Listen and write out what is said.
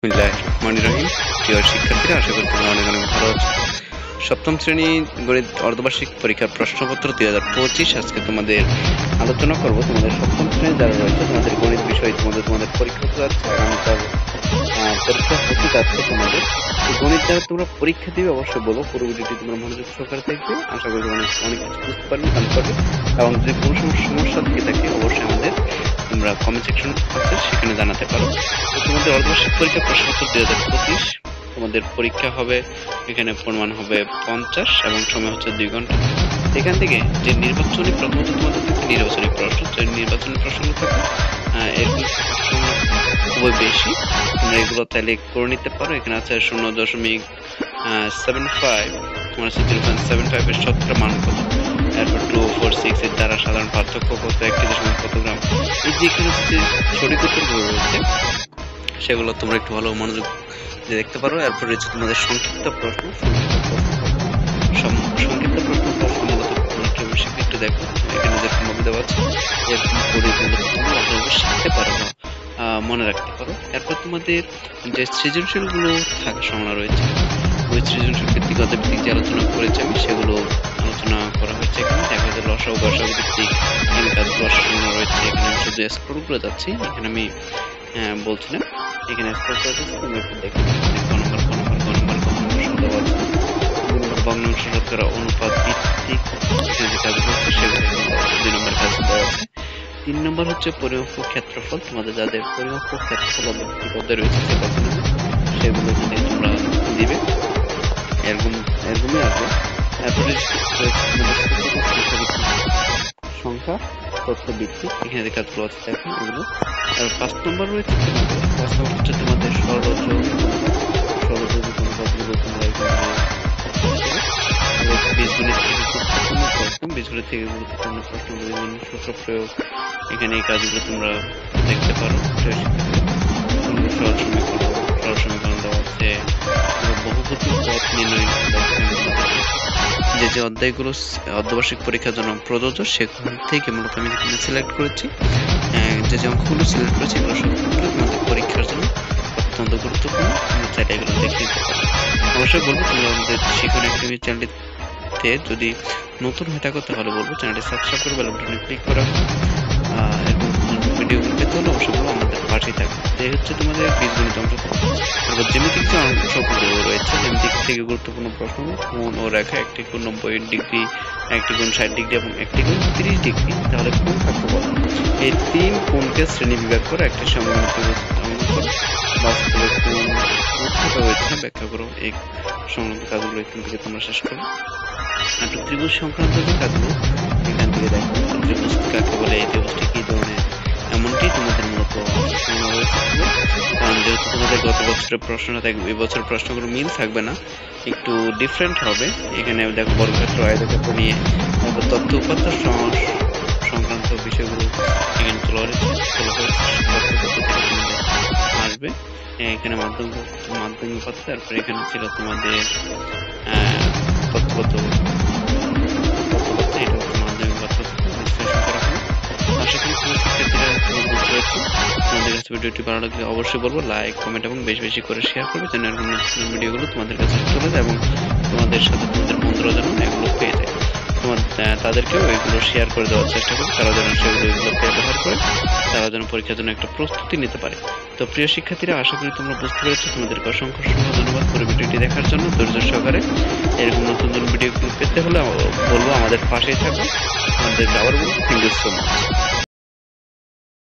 বিসমিল্লাহির রহমানির রহিম। প্রিয় শিক্ষার্থীরা, আশা করি তোমরা অনেক অনেক ভালো আছো। সপ্তম শ্রেণী গণিত অর্ধবার্ষিক পরীক্ষার প্রশ্নপত্র 2025 আজকে তোমাদের আলোচনা করব। তোমাদের সপ্তম শ্রেণী যারা রয়েছে, তোমাদের গণিত বিষয় তোমাদের পরীক্ষা হতে যাচ্ছে, আগামীকাল পরীক্ষা হতে যাচ্ছে তোমাদের। গণিত যারা তোমরা পরীক্ষা দিবে অবশ্যই বলো, পুরো ভিডিওটি তোমরা মনোযোগ সহকারে দেখবে। আশা করি অনেক কিছু বুঝতে পারবে, জানতে পারবে। এবং যদি কোনো সমস্যা থেকে থাকে অবশ্যই আমাদের তোমরা কমেন্ট সেকশন আছে, সেখানে জানাতে পারো। তো তোমাদের অর্ধবার্ষিক পরীক্ষা প্রশ্নপত্র 2025, তোমাদের পরীক্ষা হবে, এখানে পরিমাণ হবে 50 এবং সময় হচ্ছে 2 ঘন্টা। এখান থেকে যে নির্বাচনী, প্রথমত তোমাদের নির্বাচনী প্রশ্ন, নির্বাচনী প্রশ্নগুলো থাকে এরকম খুবই বেশি, তোমরা এগুলো তাহলে করে নিতে পারো। এখানে আছে 0.75 মানে 0.75 এর শতকরা মান কত, এরপর 2, 4, 6 এর দ্বারা সাধারণ পার্থক্য কত, একটি দশমিক কত গ্রাম। এই যে এখানে যে সঠিক উত্তরগুলো রয়েছে সেগুলো তোমরা একটু ভালো মনোযোগ দিয়ে দেখতে পারো। এরপর রয়েছে তোমাদের সংক্ষিপ্ত প্রশ্ন। সংক্ষিপ্ত প্রশ্ন মূলত তোমরা একটু দেখো, এখানে যেরকম ভাবে দেওয়া আছে এরকম করে তোমরা ভালোভাবে শিখতে পারো বা মনে রাখতে পারো। এরপর তোমাদের যে সৃজনশীলগুলো থাকার সম্ভাবনা রয়েছে, ওই সৃজনশীল ভিত্তিক ভিত্তিক যে আলোচনা করেছি আমি, সেগুলো আলোচনা করা হয়েছে। এখানে দেখা যায় লসাগু গসাগু ভিত্তিক কাজগুলো সম্ভাবনা রয়েছে। এখানে আমি শুধু স্ক্রল করে যাচ্ছি, এখানে আমি বলছি না, এখানে স্ক্রল করে যাচ্ছি, তুমি একটু দেখো ক নম্বর দেওয়া আছে, 2 নম্বর ভগ্নাংশ শতকরা অনুপাত ভিত্তিক এখানে যে কাজগুলো আছে সেগুলো এখানে দেওয়া আছে। 2 নম্বর কাজ দেওয়া আছে। 3 নম্বর হচ্ছে পরিমাপ ক্ষেত্রফল। তোমাদের যাদের পরিমাপ ক্ষেত্রফল অবধি পদে রয়েছে সেগুলো যদি তোমরা দিবে এরকমই আসবে। তারপরে সংখ্যা তথ্য ভিত্তিক এখানে যে কাজগুলো আছে দেখো এগুলো। আর 5 নম্বর রয়েছে তোমাদের, 5 নম্বর হচ্ছে তোমাদের সরলযৌগিক অনুপাতগুলো তোমরা এখানে বীজগণিত থেকে গুরুত্বপূর্ণ প্রশ্নগুলো, সূত্র প্রয়োগ, এখানে এই কাজগুলো তোমরা দেখতে পারো। সরল সমীকরণ দেওয়া আছে, বহুপদী পথ নির্ণয় যে অধ্যায়গুলো অর্ধবার্ষিক পরীক্ষার জন্য প্রযোজ্য, সেখান থেকে মূলত আমি যেখানে সিলেক্ট করেছি, যে অঙ্কগুলো সিলেক্ট করেছি এগুলো সবগুলো তোমাদের পরীক্ষার জন্য অত্যন্ত গুরুত্বপূর্ণ। তোমরা চাইলে এগুলো দেখে নিতে পারো। অবশ্যই বলবো তোমরা আমাদের শিখন একাডেমি চ্যানেলটিতে যদি নতুন হয়ে থাকো তাহলে বলবো চ্যানেলটি সাবস্ক্রাইব করে বেল বাটনে ক্লিক করে রাখো। এবং ভিডিওগুলো পেতে হলে অবশ্যই বলবো আমাদের পাশেই থাকবে। এই হচ্ছে তোমাদের বীজগণিত অংশ। তারপর জ্যামিতিক যে অংশগুলো রয়েছে, জ্যামিতিক থেকে গুরুত্বপূর্ণ প্রশ্ন, কোণ ও রেখা, একটি কোণ 90 ডিগ্রি, একটি কোণ 60 ডিগ্রি এবং একটি কোণ 30 ডিগ্রি, তাহলে কোণ কাকে বলে? এই 3 কোণকে শ্রেণী বিভাগ করে একটি সমকোণী ত্রিভুজ অঙ্কন করো। বাস্তবে কোণ কোথায় হয়েছে ব্যাখ্যা করো। এই সংক্রান্ত কাজগুলো এখান থেকে তোমরা শেষ করো। আর ত্রিভুজ সংক্রান্ত যে কাজগুলো এখান থেকে দেখো, ত্রিভুজ কাকে বলে, এই ত্রিভুজটি কি ধরনের, এমনটি তোমাদের মূলত রয়েছে। কারণ যেহেতু তোমাদের গত বছরের প্রশ্নটা এই বছরের প্রশ্নগুলো মিল থাকবে না, একটু ডিফারেন্ট হবে। এখানে দেখো বর্গক্ষেত্র, আয়তক্ষেত্র নিয়ে, তারপর তথ্য উপাত্ত সংক্রান্ত বিষয়গুলো এখানে তোলা হয়েছে। আসবে এখানে মাধ্যমিক উপাত্ত, তারপর এখানে ছিল তোমাদের তথ্যগত, এটা হচ্ছে মাধ্যমিক উপাত্ত থেকে বিশ্লেষণ করা হবে। আশা করি তোমরা শিক্ষার্থীরা বুঝতে পারছো। তোমাদের কাছে ভিডিওটি ভালো লাগলে অবশ্যই বলবো লাইক, কমেন্ট এবং বেশি করে শেয়ার করবে, যেন এরকম নতুন ভিডিওগুলো তোমাদের কাছে চলে যায় এবং তোমাদের সাথে তোমাদের বন্ধুরা যেন এগুলো পেয়ে যায়। তাদেরকেও এগুলো শেয়ার করে দেওয়ার চেষ্টা করবে, তারা যেন এগুলো ব্যবহার করে তারা যেন পরীক্ষার জন্য একটা প্রস্তুতি নিতে পারে। তো প্রিয় শিক্ষার্থীরা, আশা করি তোমরা বুঝতে পেরেছো। তোমাদেরকে অসংখ্য ধন্যবাদ পুরো ভিডিওটি দেখার জন্য ধৈর্য সহকারে। এরকম নতুন ভিডিও পেতে হলে বলবো আমাদের পাশেই থাকো। আমাদের আবার বলবো থ্যাংক ইউ সো মাচ।